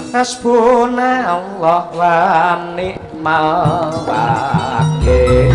Hasbunallah wa ni'mal wakil.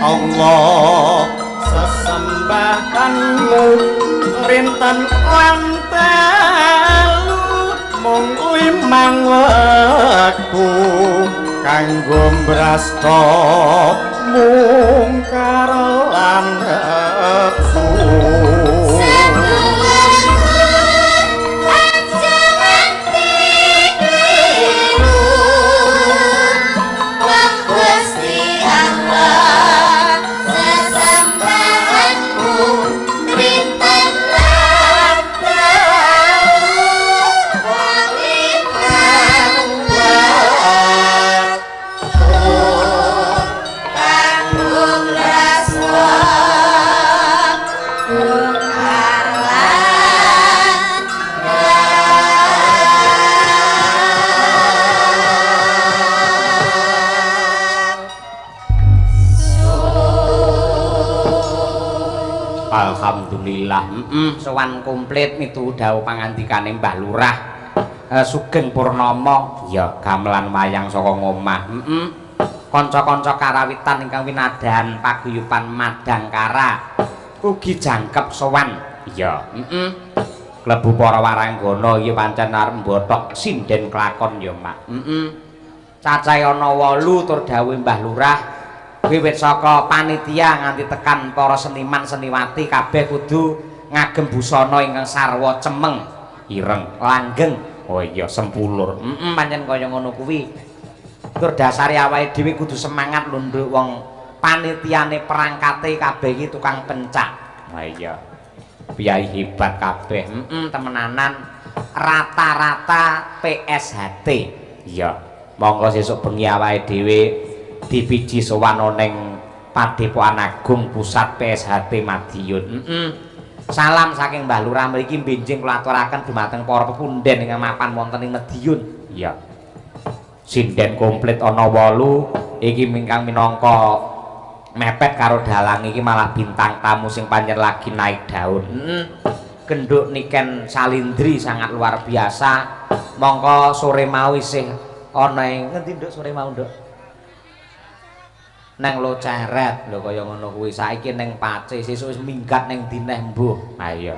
Allah sesembahanmu rinten lan telu mung limang wektu kanggo mbrasta mungkar lan nepsu. Alhamdulillah, sowan komplit miturut dawuh pangandikane Mbah Lurah. Sugeng Purnomo, ya gamelan wayang saka ngomah. Kanca-kanca karawitan ingkang winadan paguyuban Madangkara ugi jangkep sowan. Ya, klebu para waranggana ya pancen arep mbothok sinden kelakon ya, Mak. Cacahe ana 8 tur dawuh Mbah Lurah. wiwit saka panitia nganti tekan para seniman seniwati kabeh kudu ngagem busana ingkang sarwa cemeng ireng langgeng oh iya sempulur pancen kaya ngono kuwi tur dasare awake dhewe kudu semangat lho nduk wong panitiane perangkate kabeh iki tukang pencak ha iya piyai hebat kabeh temenanan rata-rata PSHT iya monggo sesuk bengi awake dhewe dipiji sowan ning Padepokan Agung Pusat PSHT Madiun salam saking Mbah Lurah mriki benjing kula aturaken dumateng para pepunden ingkang mapan wonten ing Madiun iya sinden komplit ana 8 iki mingkang minangka mepet karo dalang iki malah bintang tamu sing pancen lagi naik daun genduk Niken Salindri sangat luar biasa mongko sore mau isih ana ing ngendi nduk sore mau nduk nang Loceret lho kaya ngono kuwi saiki ning Pace sesuk wis minggat ning dineh mbuh ha iya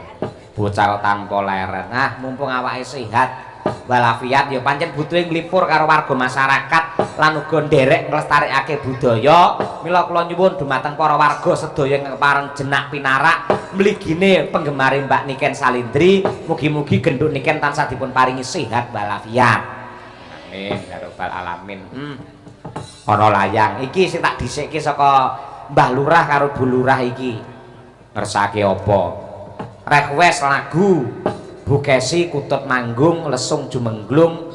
bocah tanpa leren mumpung awake sehat walafiat ya pancen butuhe nglipur karo warga masyarakat lan uga nderek nglestarekake budaya mila kula nyuwun dumateng para warga sedaya ingkang pareng jenak pinarak mligine penggemare Mbak Niken Salindri mugi-mugi genduk Niken tansah dipun paringi sehat walafiat amin ya rabbal alamin ana layang iki sing tak dhisikke saka Mbah Lurah karo Bu Lurah iki ngersake apa request lagu Bukesi Kutut Manggung Lesung Jumenglung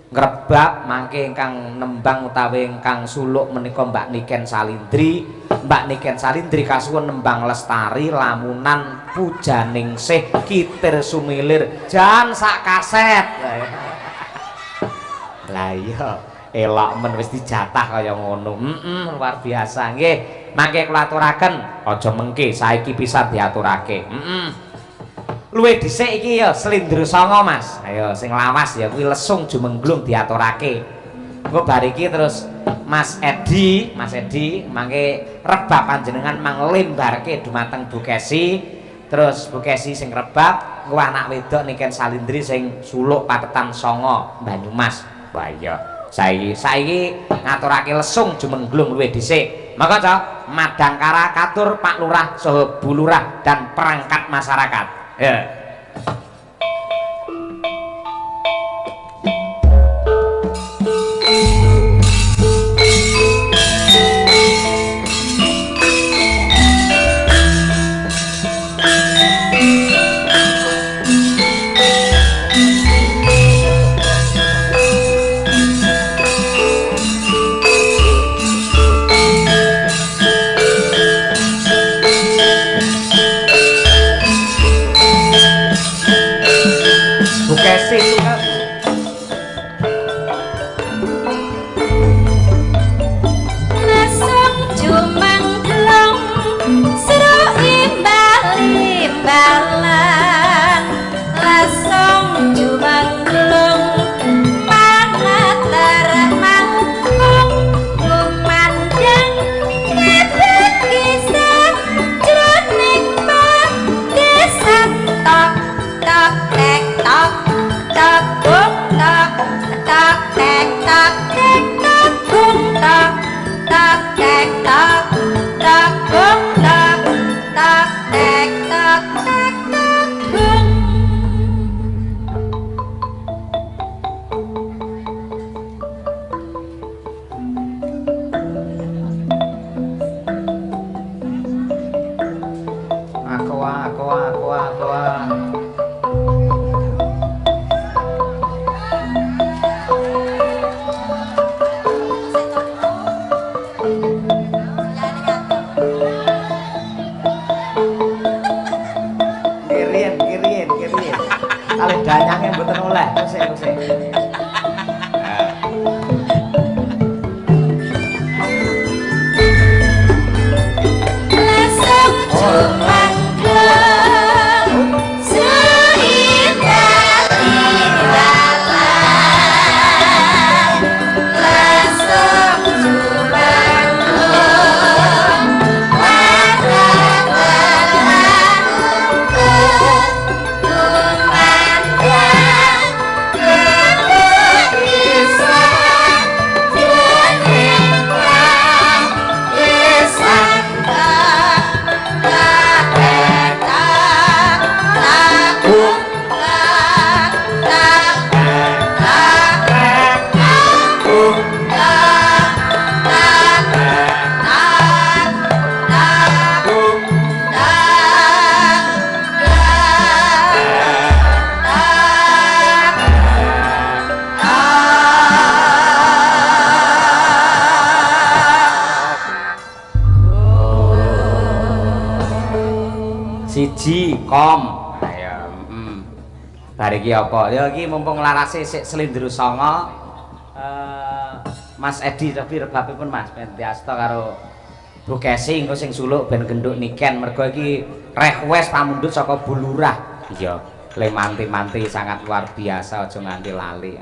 ngrebak mangke ingkang nembang utawi ingkang suluk menika Mbak Niken Salindri Mbak Niken Salindri kasuwun nembang lestari lamunan pujaningsih kitir sumilir jan sak kaset lah iya elok men wis dijatah kaya ngono luar biasa nggih mangke kula aturaken aja mengke saiki pisan diaturake luwih dhisik iki ya Slindra Sanga Mas ayo sing lawas ya kuwi Lesung Jumenglung diaturake engko bar iki terus Mas Edi mangke rebab panjenengan manglembarke dumateng Bukesi terus Bukesi sing rebab engko anak wedok Niken Salindri sing suluk Patetan Sanga Banyumas wah iya saiki ngaturake Lesung Jumenglung luwih dhisik maka cah Madangkara katur Pak Lurah saha Bu Lurah dan perangkat masyarakat ya siji kom ayo bar iki apa ya iki mumpung larase sik Slendro Songo Mas Edi tapi rebabipun Mas ben diasta karo Bu Kesi engko sing suluk ben genduk niken mergo iki request pamundhut saka Bu Lurah iya le manti-manti sangat luar biasa aja nganti lali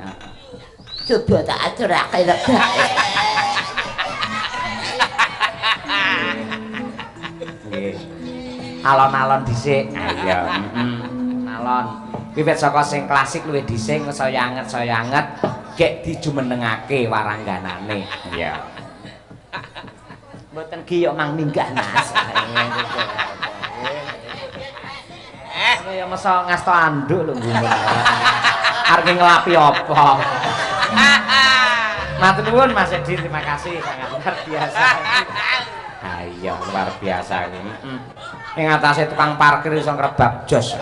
coba tak aturake lek nggih alon-alon dhisik iya alon wiwit saka sing klasik luwih dhisik saya anget gek dijumenengake warangganane iya mboten ki yo mang minggah Mas ya masa ngasto anduk lho nggumun arep nglapi apa matur nuwun Mas Edi terima kasih sangat luar biasa iya luar biasa ini ing atase tukang parkir iso ngrebab jos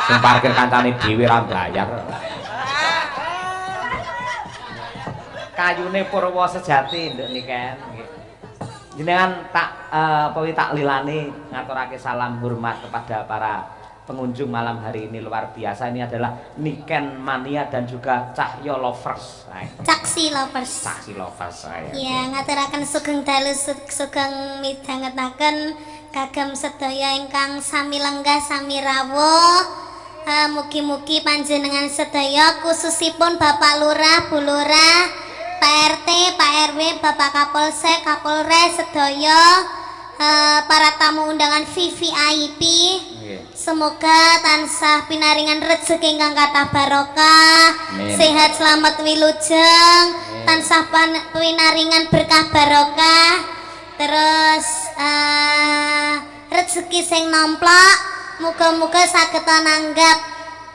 sing parkir kancane dhewe ra bayar kayune Purwa sejati nduk niken jenengan tak tak lilani ngaturake salam hormat kepada para pengunjung malam hari ini luar biasa ini adalah Niken Mania dan juga Cahyo Lovers Caksi Lovers saya ya ngaturaken sugeng dalu sugeng midhangetaken kagem sedaya ingkang sami lenggah sami rawuh mugi-mugi panjenengan sedaya khususipun Bapak Lurah Bu Lurah Pak RT, Pak RW, Bapak Kapolsek, Kapolres, sedaya para tamu undangan VVIP. Semoga tansah pinaringan rezeki ingkang kathah barokah, sehat selamat wilujeng, tansah pinaringan berkah barokah, terus rezeki sing nomplok, muga-muga saged nanggap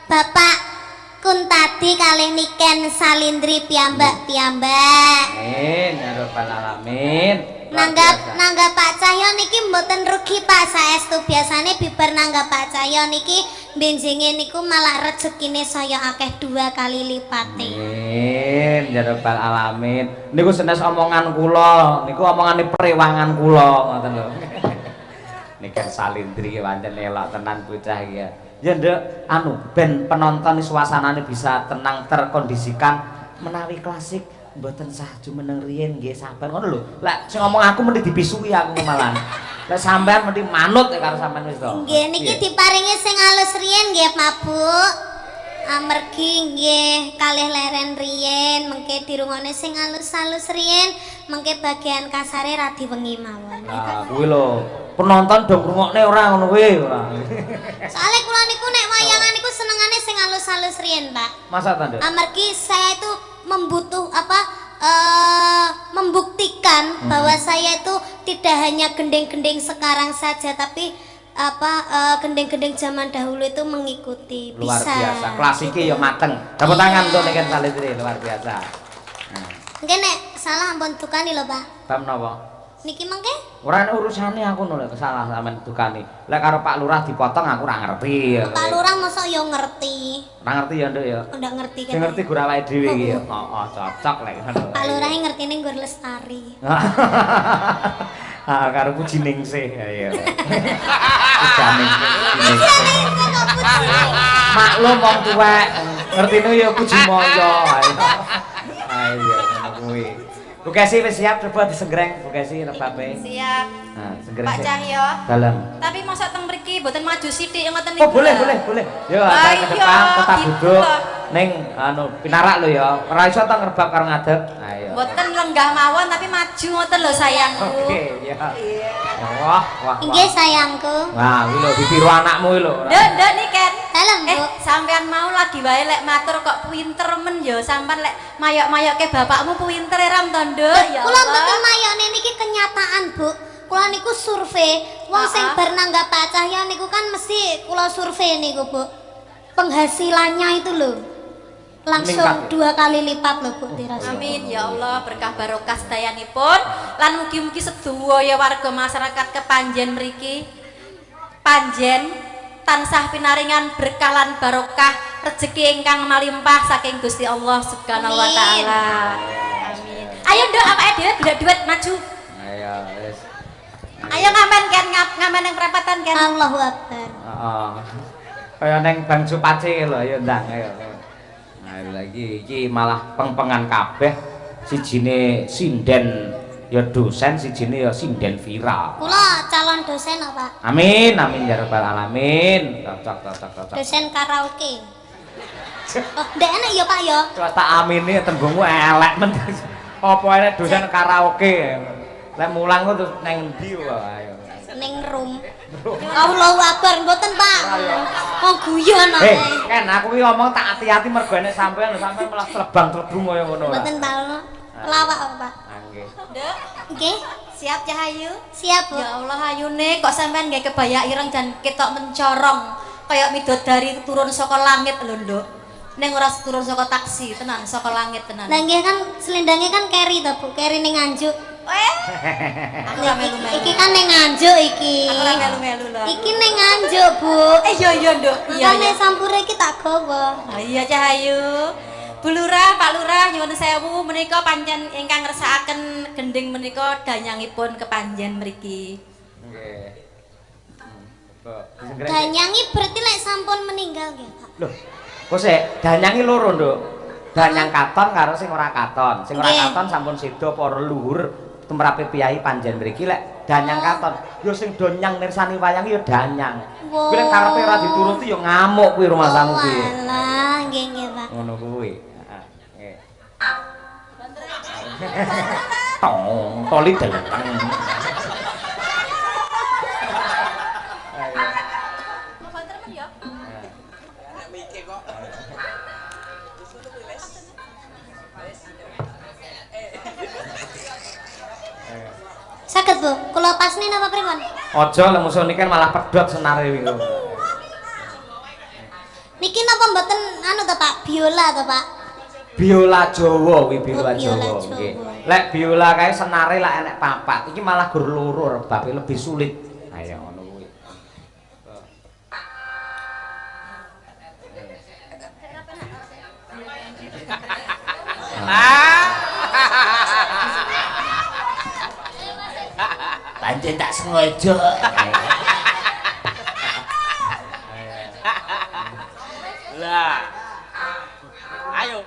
Bapak Kuntadi kalih Niken Salindri piyambak. Amin ya rabbal alamin. Nanggap Pak Cahyo niki mboten rugi Pak saestu biasane bibar nanggap Pak Cahyo niki benjinge niku malah rezekine saya akeh 2 kali lipate. Amin ya rabbal alamin. Niku senes omongan kula, niku omongane prewangan kula ngoten lho. Niken Salindri ki pancen elok tenan bocah iki ya. Ya nduk ben penonton suasanane bisa tenang terkondisikan menawi klasik mboten sah jumeneng riyen nggih sabar ngono lho. Lek sing ngomong aku mesti dibisui aku malah. Lek sampean mesti manut karo sampean wis to. Nggih niki diparingi sing alus riyen nggih Pak Bu. Amargi nggih kalih leren riyen mengke dirungone sing alus-alus riyen mengke bagian kasare ra diwengi mawon. Lah kuwi lho penonton dong ngrungokne ora ngono kuwi ora. Soale kula niku nek wayangan niku senengane sing halus-halus riyen, Pak. Masa ta, Nduk? Amargi saya itu membuktikan bahwa saya itu tidak hanya gendeng-gendeng sekarang saja tapi gendeng-gendeng zaman dahulu itu mengikuti luar bisa. biasa. Klasike ya mateng. Tepuk tangan untuk Niken Salindri luar biasa. Nah. Mungkin nek salah ampun tukani lho, Pak. Bab napa? Niki mengke? Ora ana urusane aku ngono lho salah sampean tukani. Lek karo Pak Lurah dipotong aku ora ngerti. Pak Lurah mosok yo ngerti. Ora ngerti ya, Nduk ya. Ndak ngerti kan. Sing ngerti gur awake dhewe iki ya. Heeh, cocok lek ngono. Pak Lurah ngertine nggur lestari. Ah, karo Puji Ningsih ya. Maklum wong tuwek, ngertine ya Puji Moyo. Ayo ngono kuwi. Bu Kesi wis siap coba disenggreng Bu Kesi rebabe. Siap. Nah, senggreng. Pak Cahyo. Dalem. Tapi masa teng mriki mboten maju sithik ngoten niku. Oh, boleh. Yo, aja ke depan tetap duduk ning pinarak lho ya. Ora iso ta ngerbab karo ngadeg. Ayo. Mboten lenggah mawon tapi maju ngoten lho sayangku. Oke, ya. Wah. Nggih sayangku. Wah, kuwi lho bibiro anakmu lho. Nduk Niken. Dalem, Bu. Sampean mau lagi wae lek matur kok pinter men ya sampean lek mayok-mayoke bapakmu pinter ra to, Nduk. Ya. Kula mboten mayone niki kenyataan, Bu. Kula niku survei, wong sing bar nanggap Pak Cahyo niku kan mesti kula survei niku, Bu. Penghasilannya itu loh. Langsung Meningkat. 2 kali lipat loh, Bu dirasa. Amin ya Allah berkah barokah sedayanipun lan mugi-mugi sedaya warga masyarakat kepanjen mriki panjen tansah pinaringan berkah lan barokah rezeki ingkang malimpah saking Gusti Allah Subhanahu wa taala. Amin. Ayo Nduk awake dhewe duet maju. Ayo wis. Ayo ngamen kan sampean ning perempatan kan. Allahu Akbar. Heeh. Kaya ning Bang Supace lho ayo ndang ayo. Nah lagi iki malah peng-pengan kabeh. Sijine sinden ya dosen, sijine ya sinden viral. Kula calon dosen kok, Pak. Amin amin ya rabbal alamin. Cocok. Dosen karaoke. Oh, ndek enak ya, Pak ya. Kok tak amini tembungmu elek men. Apa enek dosen karaoke. Lek mulang ku terus nang endi wae ayo. Ning room. Allahu Akbar mboten, Pak. Oh guyon kok. Kan aku ki ngomong tak hati-hati mergo enek sampean malah terbang-terbung kaya ngono. Mboten, Pak. Lawak kok, Pak. Nggih. Nduk, Nggih. siap Cahayu? Siap, Bu. Ya Allah ayune kok sampean nggih kebaya ireng jan ketok mencorong kaya midodari turun saka langit lho, Nduk. Ning ora turun saka taksi, tenan saka langit tenan. Lah nggih kan selendangnya kan carry to, Bu. Carry ning Nganjuk. Aku ora melu-melu. Iki kan ning Nganjuk iki. Aku ora melu-melu lho. Iki ning Nganjuk, Bu. Iya Nduk. Iya. Makane sampure iki tak gawa. Oh iya Cahayu. Bu Lurah, Pak Lurah nyuwun sewu menika pancen ingkang ngersakaken gending menika danyangipun kepanjen mriki. Nggih. Danyangi berarti lek sampun meninggal nggih, Pak. Loh, kok sik danyangi loro, Nduk. Danyang katon karo sing ora katon. Sing ora Nggih. katon sampun seda para luhur tumrape piyai panjen mriki lek danyang katon. Ya sing do nyang mirsani wayang ya danyang. Wow. Kuwi lek karepe ora dituruti ya ngamuk kuwi rumasamu kuwi. Walah, nggih, Pak. Ngono kuwi. Heeh. Nggih. Tong, toli deleteng. Saged, Bu. Kula pasne napa pripun? Aja lek musuh niki kan malah pedhot senare wingi. Niki napa mboten anu to, Pak? Biola to, Pak? Biola Jawa kuwi biola Oh, biola Jawa Jawa. nggih. Lek biola kae senare lek enek papat, iki malah gur loro rebabe lebih sulit. Ayo ngono kuwi. Pancen tak sengaja. Lah. Ayo.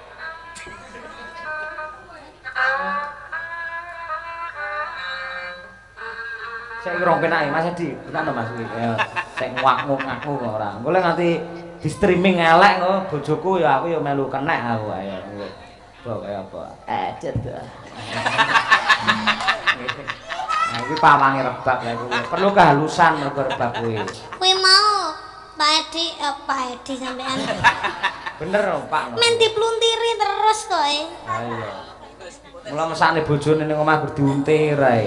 Saya rong penake Mas Edi, tenan to Mas iki. Ya, sik ngwak-ngwak ora. Engko lek nganti di streaming elek ngono bojoku ya aku ya melu kenek aku ayo. Apa kaya apa? Ajet. Nah, iki pawange rebab lha kuwi. Perlu kehalusan mergo rebab kuwi. Kuwi mau Pak Edi sampean. Bener dong, Pak. Men dipluntiri terus kok. Ha iya. Mula mesakne bojone ning omah gur diuntir ae.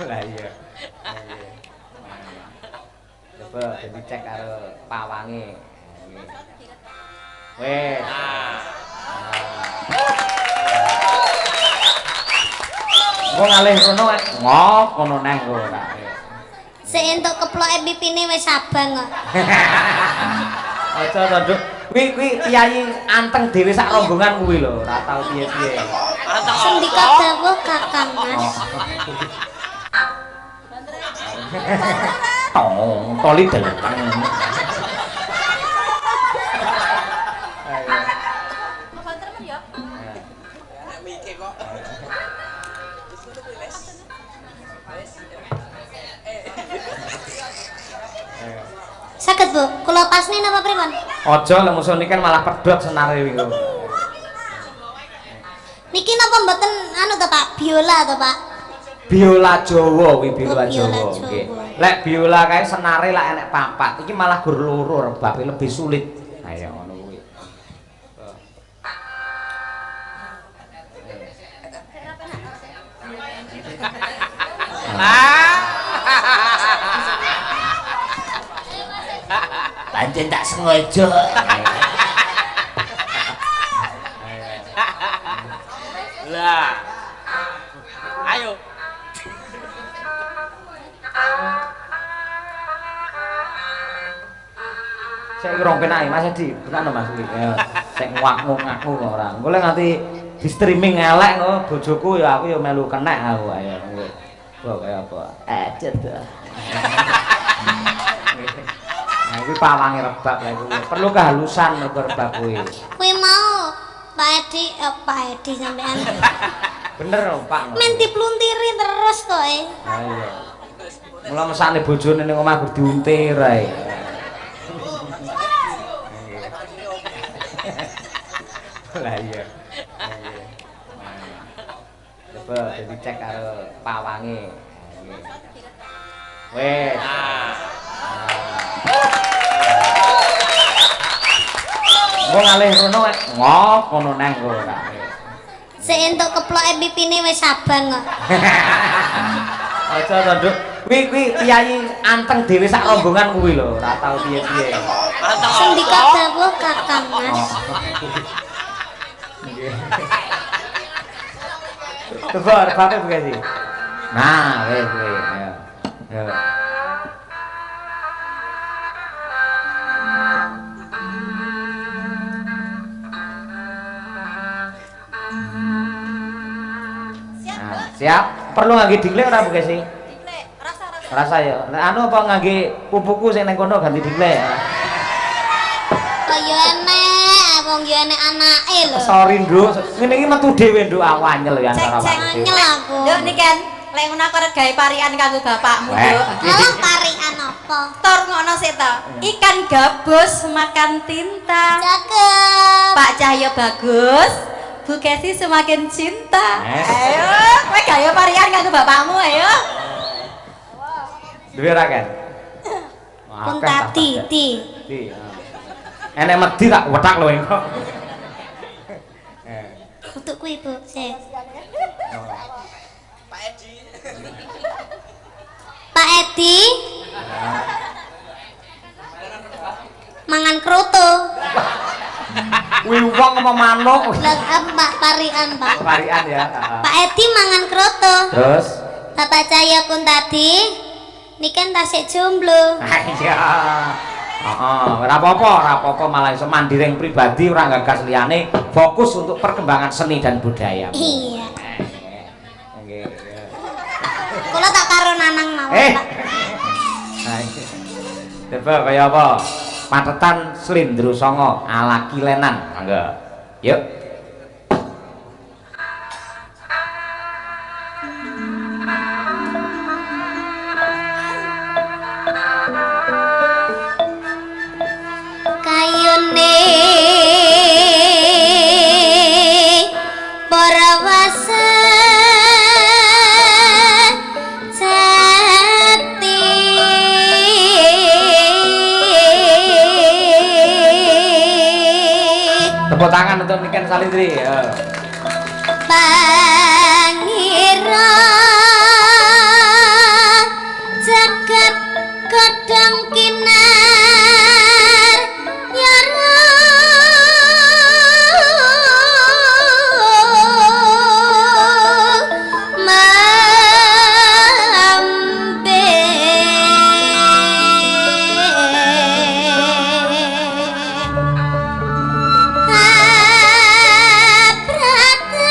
Lah iya. Coba dicek karo pawange. Wes. Wong ngalih rono ngok ngono neh kok ora. Sik entuk keploke pipine wis abang kok. Aja to, Nduk. Kuwi piyayi anteng dhewe sak rombongan kuwi lho, ora tau piye-piye. Sendika dawuh Kakang Mas. Tong, toli deleteng. Saged, Bu. Kula pasne napa pripun? Aja lek musuh niki kan malah pedhot senare wingi. Niki napa mboten anu to, Pak? Biola to, Pak? Biola Jawa kuwi biola Oh, biola Jawa Jawa. nggih. Lek biola kae senare lek enek papat, iki malah gur loro rebabe lebih sulit. Ayo ngono kuwi. Pancen tak sengaja. Lah. Ayo. Sik rong penake Mas Edi, tenan Mas iki. Ya, sik ngwak-ngwak ora. Engko lek nganti di streaming elek kok bojoku ya aku ya melu kenek aku ayo. Kok kaya apa? Aja to. Nah, kuwi pawange rebab lha iku. Perlu kehalusan mergo rebab kuwi. Kuwi mau Pak Edi sampean. Bener Pak. Men dipluntiri terus kok. Ha iya. Mula mesane bojone ning omah kudu diuntir ae. Lah iya. Coba jadi cek karo pawange. Wes. Wong alih rono ngop ngono nang ora. Sik entuk keploke pipine wis saban kok. Aja to, Nduk. Kuwi piyayi anteng dhewe sak rombongan kuwi lho, ora tau piye-piye. Sendika dawuh Kakang Mas. Tebar, pakai begini. Nah, wes. Ya. Siap. Perlu ngangge diglek ora Bu sih? Diglek, rasa. Rasa ya. Anu apa ngangge pupuku sing ning kono ganti diglek. Kaya enek, wong yo enek anake lho. Sorry, Nduk. Ngene iki metu dhewe, Nduk. Aku anyel ya antara Cek, wae. Anyel aku. Nduk niken, lek ngono aku arep gawe parian kanggo bapakmu, Weh. Nduk. Alah parian apa? Tor ngono sik to. Ikan gabus makan tinta. Cakep. Pak Cahyo bagus. Bu Kesi semakin cinta. Ayo, kowe gawe parian kanggo bapakmu ayo. Duwe ra kan? Pun tadi, Di. Di. Enek medhi tak wetak lho engko. Untuk kuwi, Bu. Sik. Pak Edi. Mangan kroto. Kuwi wong apa manuk? Lah Pak parian, Pak. Varian ya. Pak Edi mangan kroto. Terus Bapak Cahyo kun tadi niken tasik jomblo. iya. Heeh, ora apa-apa malah iso mandiring pribadi ora gagas liyane fokus untuk perkembangan seni dan budaya. Iya. Nggih. Kula tak karo nanang mawon, Pak. Nah, iki. Coba kaya apa? Patetan Slendro Songo ala Kilenan. Mangga. Yuk. Kayune para wasa jati Tepuk tangan untuk Niken Salindri. Ya. pangira jagat kadang kinar yara mambe kaprata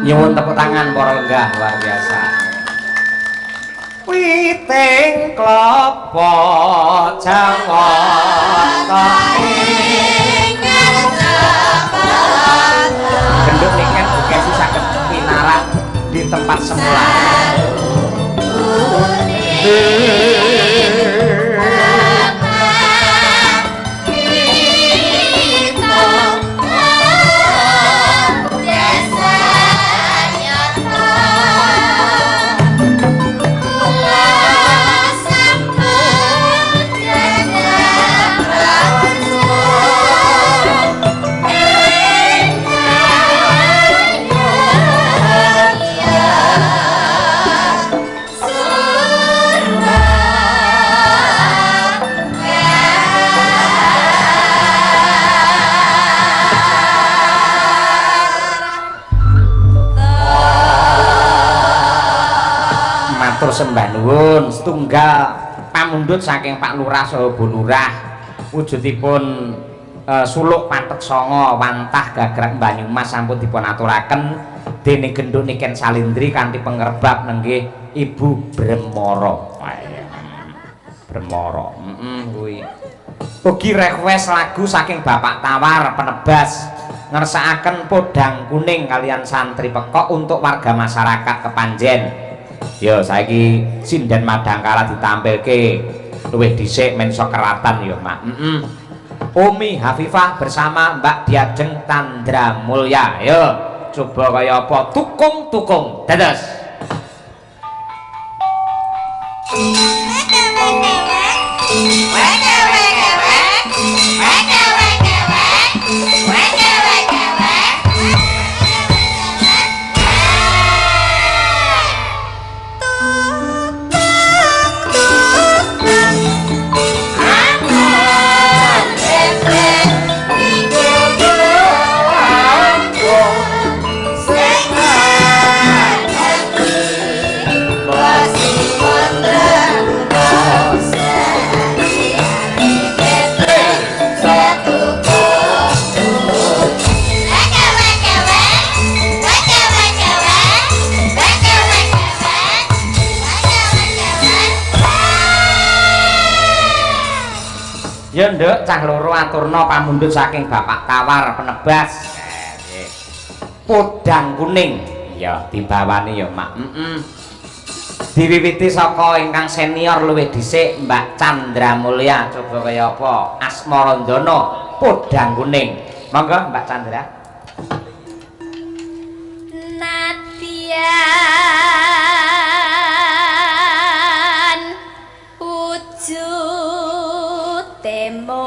Nyuwun tepuk tangan para lenggah luar biasa. Witing klapa jawata gendut niken uga saged pinarak di tempat semula. Sembah nuwun setunggal pamundhut saking Pak Lurah saha Bu Lurah wujudipun suluk patek sanga wantah gagrag Banyumas sampun dipun aturaken déning genduk niken salindri kanthi pengerbab nenggih Ibu Bremara. Bremara kuwi ugi request lagu saking Bapak Tawar Penebas ngersakaken podang kuning kalian santri pekok untuk warga masyarakat Kepanjen. Yo saiki sinden Madangkara ditampilke luwih dhisik men sok keratan yo Mak. Umi Hafifah bersama Mbak Diajeng Tandra Mulya. Yo coba kaya apa tukung-tukung. Dados. Ya nduk cah loro aturna pamundhut saking Bapak Tawar Penebas. Podang kuning. Ya dibawani ya Mak. Diwiwiti saka ingkang senior luwih dhisik Mbak Chandra Mulya. Coba kaya apa? Asmarandana podang kuning. Monggo Mbak Chandra. Nadia temong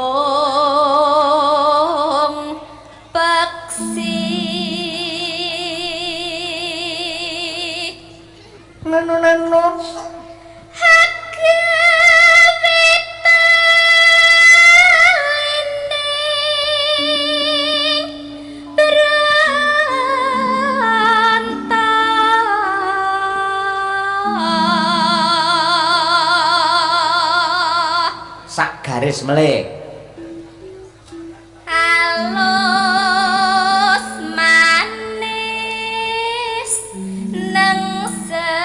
peksi nanu garis melih halus manis neng semake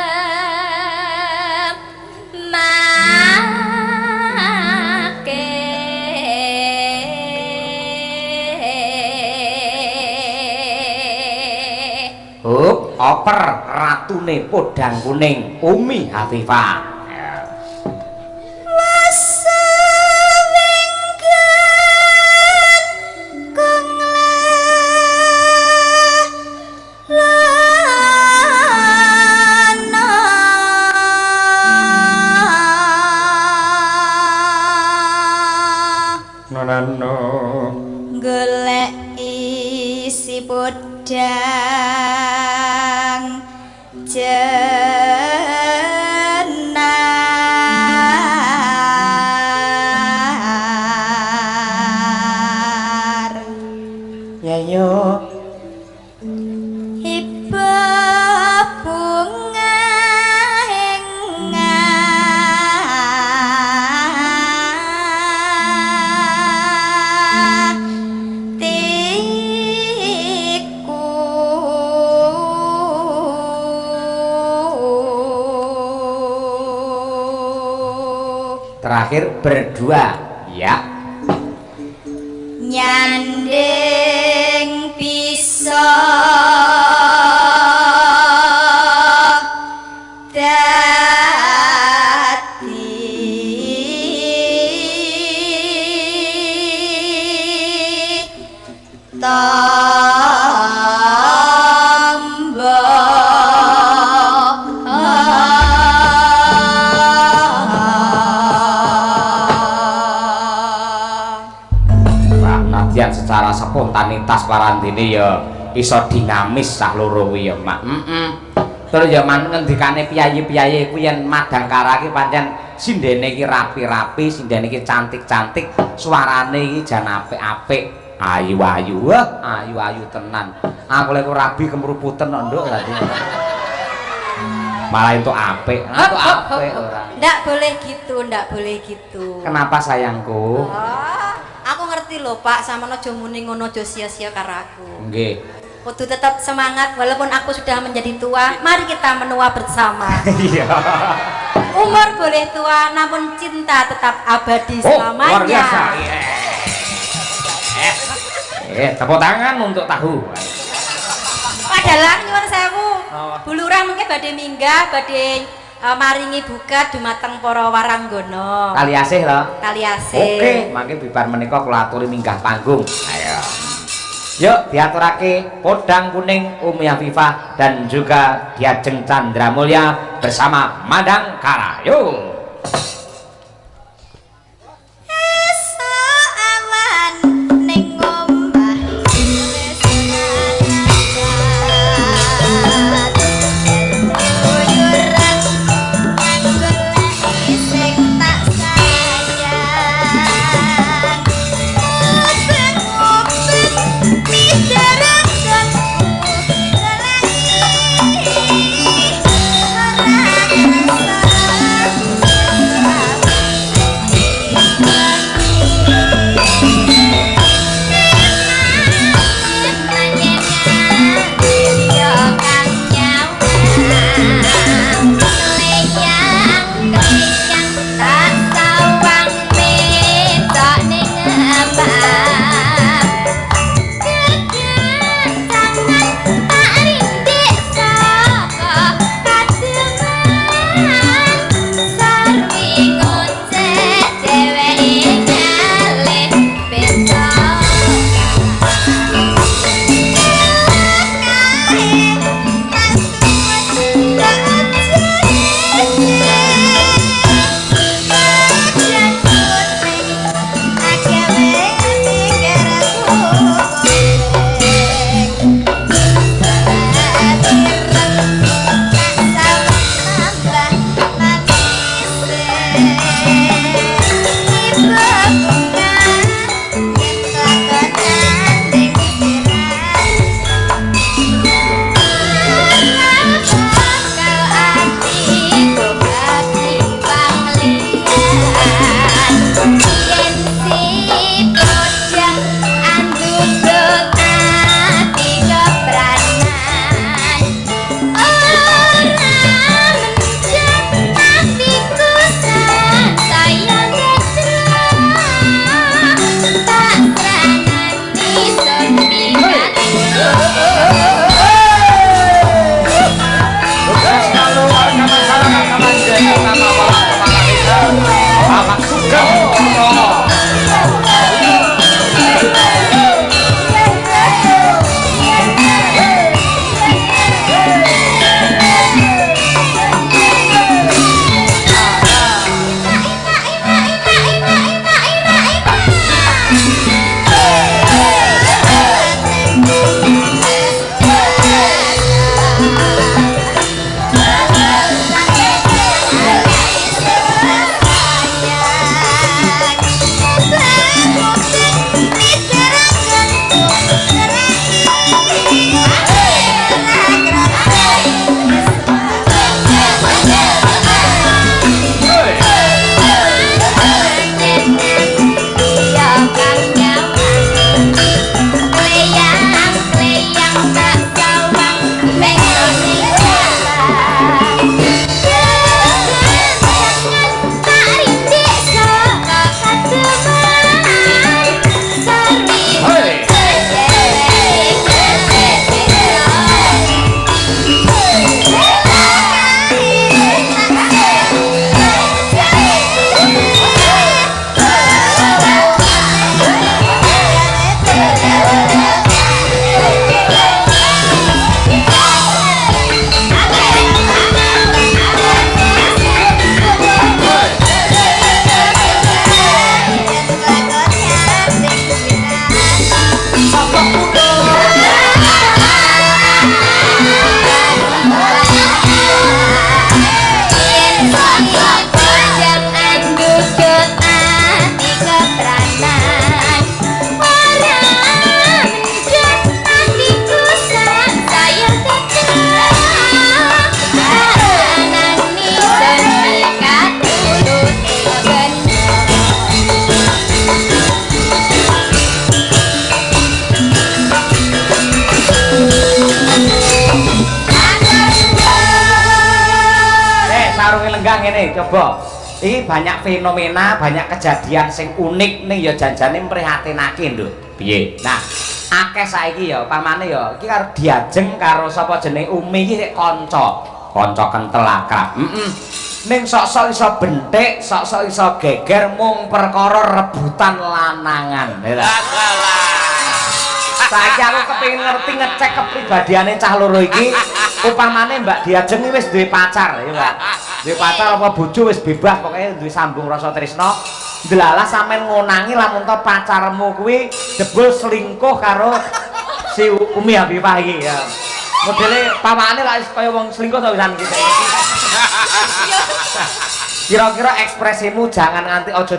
oper ratune podang kuning Umi Hafifah. Golek isi podang jenengan Terakhir berdua. Ya. Nyanding bisa secara spontanitas parandene ya iso dinamis sak loro kuwi ya Mak. Terus ya man ngendikane piyayi-piyayi kuwi yen madang kara iki pancen sindene iki rapi-rapi, sindene iki cantik-cantik, suarane iki jan apik-apik, ayu-ayu. Wah, ayu-ayu tenan. Aku lek rabi kemruputen kok nduk tadi. Malah itu apik. Itu apik ora. Ndak boleh gitu, ndak boleh gitu. Kenapa sayangku? Aku ngerti loh Pak, sama aja muni ngono aja sia-sia karo aku. Nggih. Kudu tetap semangat walaupun aku sudah menjadi tua. Mari kita menua bersama. Iya. Umur boleh tua, namun cinta tetap abadi selamanya. Luar biasa. Tepuk tangan untuk tahu. Padahal nyuwun sewu. Bulurah mungkin badhe minggah, badhe maringi buka dumateng para waranggana. Kali asih lho. Kali asih. Oke, mangke bibar menika kula aturi minggah panggung. Ayo. Yuk diaturake podang kuning Umi Afifah dan juga Diajeng Chandra Mulya bersama Madang Kara. Yuk. nih coba. Ini banyak fenomena, banyak kejadian sing unik nih ya janjane mprihatinake lho. Piye? Nah, akeh saiki ya pamane ya iki karo diajeng karo sapa jenenge Umi iki sik kanca. Kanca kentel akrab. Ning sok-sok iso bentik, sok-sok iso geger mung perkara rebutan lanangan. Saiki aku kepengin ngerti ngecek kepribadiane cah loro iki. Upamane Mbak Diajeng wis duwe pacar ya, Mbak. Duwe pacar apa bojo wis bebas pokoke duwe sambung rasa tresna. Delalah sampean ngonangi lamun to pacarmu kuwi jebul selingkuh karo si Umi Habibah iki ya. Modele pawakane lak kaya wong selingkuh to wisan iki. Kira-kira ekspresimu jangan nganti aja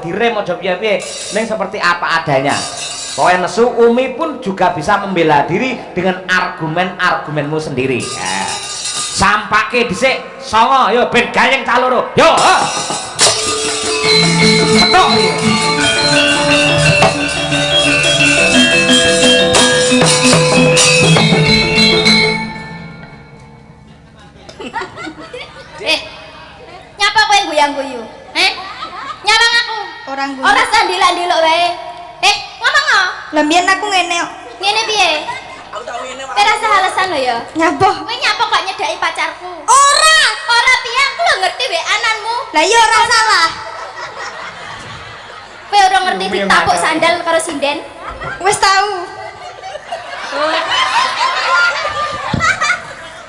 direm aja piye-piye ning seperti apa adanya. Pokoknya nesu Umi pun juga bisa membela diri dengan argumen-argumenmu sendiri. Ya. Sampake dhisik songo yo ben gayeng cah loro. Yo. Betul. Nyapa kowe guyang-guyu? Nyawang aku. Orang gue. Ora sandilak-ndiluk wae. Ngomong no? Lah mbiyen aku ngene kok. Ngene piye? Aku tak ngene. Kowe rasa alasan lho ya. Nyapo? Kowe nyapa kok nyedaki pacarku? Ora piye aku lho ngerti weananmu. Lah iya ora salah. Kowe ora ngerti ditapuk sandal karo sinden? Wis tahu.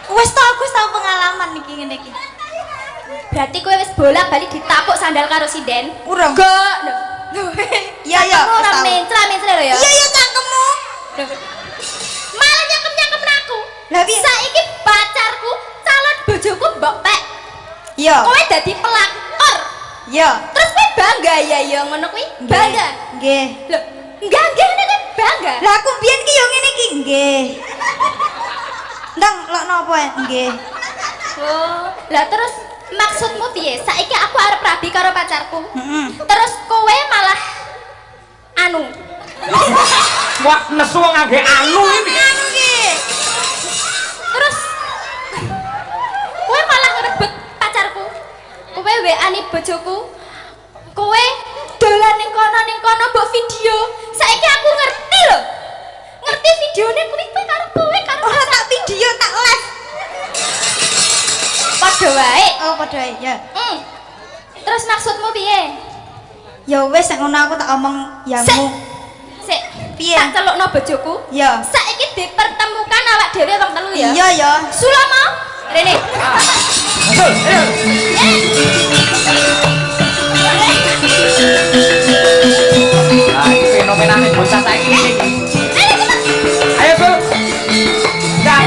Wis tahu pengalaman iki ngene iki. Berarti kowe wis bolak-balik ditapuk sandal karo sinden? Urung. Gak. Iya iya. Kamu ora mencra-mencra lho ya. Iya iya cangkemmu. Malah nyakem-nyakem aku. Lah piye? Saiki pacarku, calon bojoku mbok pek. Iya. Kowe dadi pelakor. Iya. Terus kowe bangga ya ngono kuwi? Bangga. Nggih. Loh, enggak ngene kan bangga. Lah aku mbiyen ki yo ngene iki nggih. Ndang lok napa nggih. Oh, lah terus maksudmu piye? Saiki aku arep rabi karo pacarku. Heeh. Terus kowe malah anu. Wah, nesu ngangge anu iki. Anu ki. Terus kowe malah ngerebut pacarku. Kowe WA-ni bojoku. Kowe dolan ning kono mbok video. Saiki aku ngerti lho. Ngerti videone kuwi karo kowe karo Ora tak video tak live. padha wae. Oh padha ae ya. Terus maksudmu piye? Ya wis nek ngono aku tak omong yamu. Sik. Piye? Tak celukno bojoku. Ya. Saiki dipertemukan awak dhewe wong telu ya. Iya ya. Sulama. Rene. Betul. Nah, iki fenomenane bocah saiki iki. Ayo, Bro. Dah.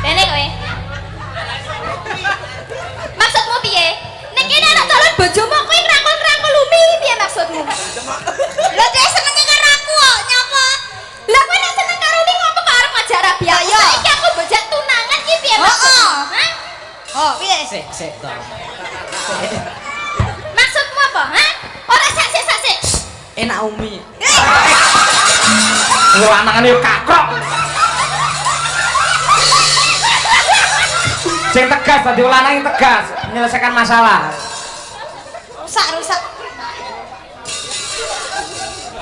Rene kowe. Maksudmu piye? Nek kene anak calon bojomu kowe ngrangkul-ngrangkul Umi piye maksudmu? Lah dia senenge karo aku kok nyapa? Lah kowe nek seneng karo Umi ngopo kok arep ngajak rabi aku? Iya. Saiki aku bojak tunangan ki piye maksudmu? Hah? Oh, piye? Sik to. Maksudmu apa? Hah? Ora sak-sik. Enak Umi. Yo anakane yo kakrok. Sing tegas dadi lanang yang tegas, menyelesaikan masalah. Rusak.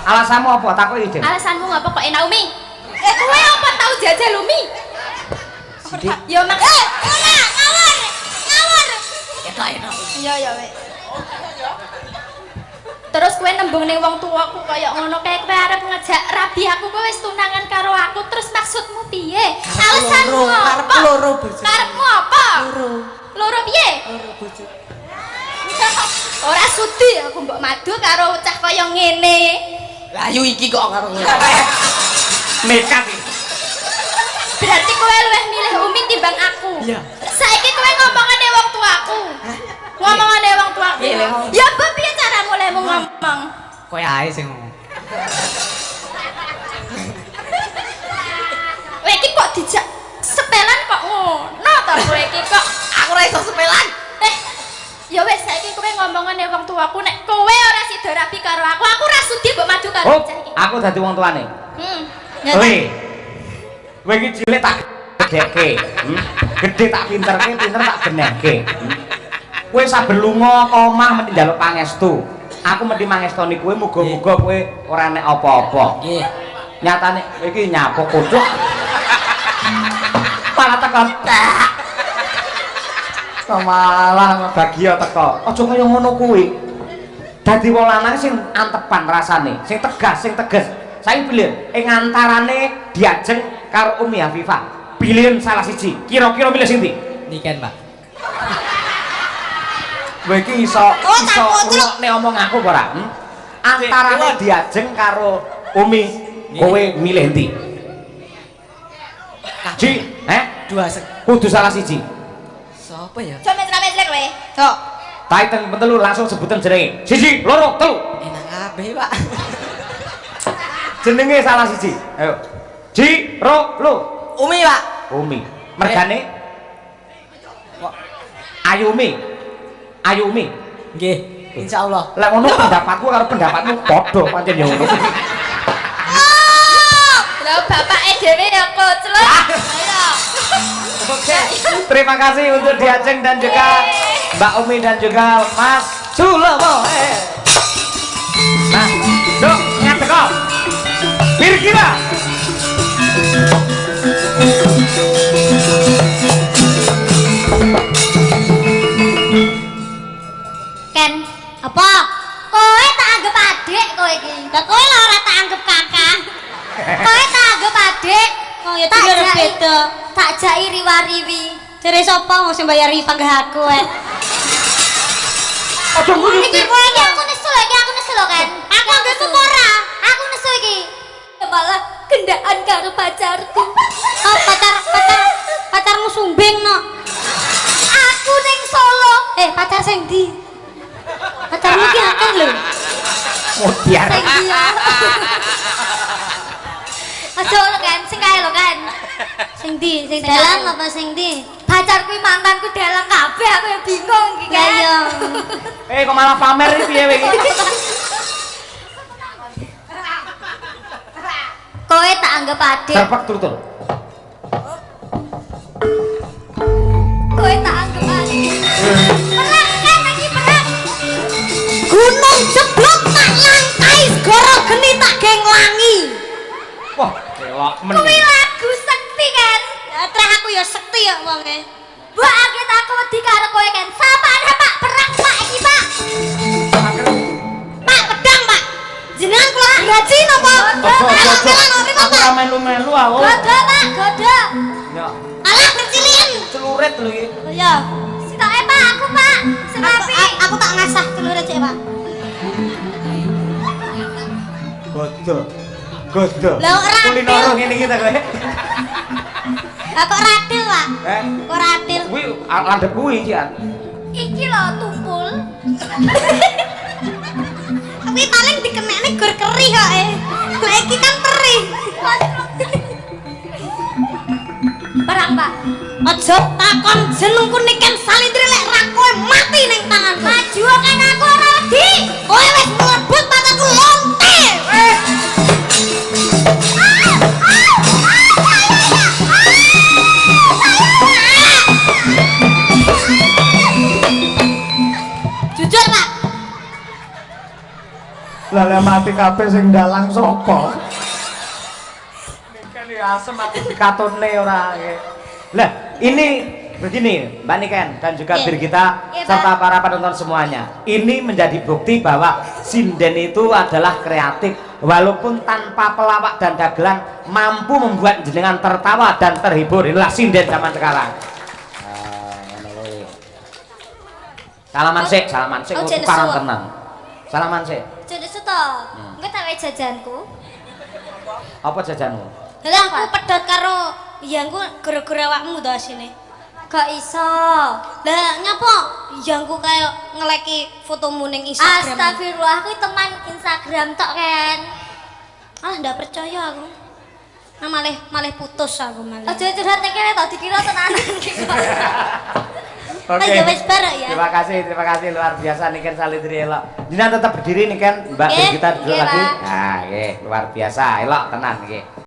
Alasanmu apa? Takoki, Jen. Alasanmu ngapa kok enak Umi? Kowe apa tau jajal Umi? Ya mak. Ngawur. Enak. Iya ya wek. Terus kowe nembung ning wong tuaku kaya ngono kae kowe arep ngejak rabi aku kowe wis tunangan karo aku terus maksudmu piye? Alasanmu Karep apa? loro bojo. Karepmu apa? Loro piye? Loro bojo. Ora sudi aku mbok madu karo cah kaya ngene. Lah ayo iki kok karo kowe. Nekat iki. Berarti kowe luwih milih Umi timbang aku. Iya. Saiki kowe ngomongane wong tuaku. Ngomongane wong tuaku. Piye, Leh? Ya apa piye caramu lemu ngomong? Kowe ae sing ngomong. Kowe iki kok dijak sepelan kok ngono to kowe iki kok. Aku ora iso sepelan. Ya ngene wong tuaku nek kowe ora sida rabi karo aku ora sudi mbok maju karo Oh, bocah iki. aku dadi wong tuane. Ya, Kowe. Kowe iki cilik tak gedheke. Gedhe tak pinterke, pinter tak genehke. Kowe saben lunga ke omah mesti njaluk pangestu. Aku mesti mangestoni kowe muga-muga kowe ora nek apa-apa. Nggih. Nyatane kowe iki nyapo kucuk. Malah tekan. Malah bahagia teko. Aja kaya ngono kuwi. Dadi wong lanang sing antepan rasane, sing tegas, sing tegas. Saiki pilih ing antarane Diajeng karo Umi Hafifah. Pilih salah siji. Kira-kira milih sing ndi? Niken, Pak. Kowe iki iso ngrungokne omong aku apa ora? Antarane Diajeng karo Umi, kowe milih ndi? Ji, Dua sek. kudu salah siji. Sopo ya? Coba mesra-mesra kowe. Cok. Taiten pentelu langsung sebutan jenenge. Siji, loro, telu. Enak kabeh, Pak. Jenenge salah siji. Ayo. Ji, ro, lu. Umi, Pak. Umi. Mergane? Ayumi. Ayumi. Nggih. Insyaallah. Lah ngono pendapatku karo pendapatmu padha pancen ya ngono. Lha bapake dhewe ya kocluk. Ayo. Oke. Terima kasih untuk Diajeng dan juga Mbak Umi dan juga Mas Sulomo. Nah, dok, ingat teko. Bir kita. Ken, apa? Kowe tak anggap adik kowe iki. Lah kowe lah ora tak anggap kakak. Kowe tak anggap adik. Oh ya Tak tidak jai- beda. Tak jai riwariwi. Jare sapa mau sing bayari panggah aku Aja ngono. Iki kowe iki aku nesu lho kan. Aku anggapmu ora. Aku nesu iki. Malah gendaan karo pacarku. Oh, pacarmu sumbing no. Aku ning Solo. Pacar sing ndi? Pacarmu ki akeh lho. Modiar. Sing dia. Aja lho kan, sing kae lho kan. Sing ndi? Sing Sing dalang dalang apa sing ndi? Pacarku mantanku dalang kabeh aku yang bingung iki Ya kan. ya. Kok malah pamer iki piye kowe iki? Kowe tak anggap adik. Serpek tur-tur. Kowe tak anggap adik. Perang kan lagi perang. Gunung jeblok tak langkai segara geni tak genglangi. Wah, elok men. Kuwi lagu sekti kan. Terus aku ya sekti ya wonge. Mbok akeh aku wedi karo kowe kan. Sapane Pak perang Pak iki Pak. Pak pedang, Pak. Jenengan kula gaji napa? Aku ora melu-melu aku. Godo Pak, godo. Ya, Alah kecilin. celurit lho iki. Ya. Sitoke Pak aku Pak. Sing rapi. Aku tak ngasah telur aja, Pak. Godo. Godo. Lah, ora Kulinoro ngene iki ta kowe. Lah kok radil, Pak? Kok radil? Kuwi landhep kuwi cian. Iki lho tumpul. Tapi paling dikenekne gur keri kok Lah iki kan teri. Perang Pak. Aja takon jenengku niken salindri lek ra kowe mati ning tanganku. Maju kan aku ora wedi. Kowe wis mlebut mataku lonte. Jujur, Pak. Lah mati kabeh sing dalang sapa? Niken ya asem aku dikatone ora. Lah, ini begini, Mbak Niken dan juga Iya. Birgita Iya, serta para penonton semuanya. Ini menjadi bukti bahwa sinden itu adalah kreatif, walaupun tanpa pelawak dan dagelan mampu membuat jenengan tertawa dan terhibur. Inilah sinden zaman sekarang. Salaman sik, Oh, jenis tukaran suwek. tenang. Salaman sik. Jadi to. Engko tak wae jajanku. Apa jajanmu? Lah aku pedot karo yangku gara-gara awakmu to asine. Gak iso. Lah ngapa yangku kaya ngeleki fotomu ning Instagram? Astagfirullah, aku teman Instagram tok kan. Ah, ndak percaya aku. Nah, malah putus aku malah. Aja curhat nek kene to dikira tenanan iki. Oh ya wis barok ya. Terima kasih luar biasa nih kan Salitri elok. Dina tetap berdiri nih kan Mbak Nggih, kita dulu nggih, lagi. Pak. Nah, nggih luar biasa elok tenan nggih.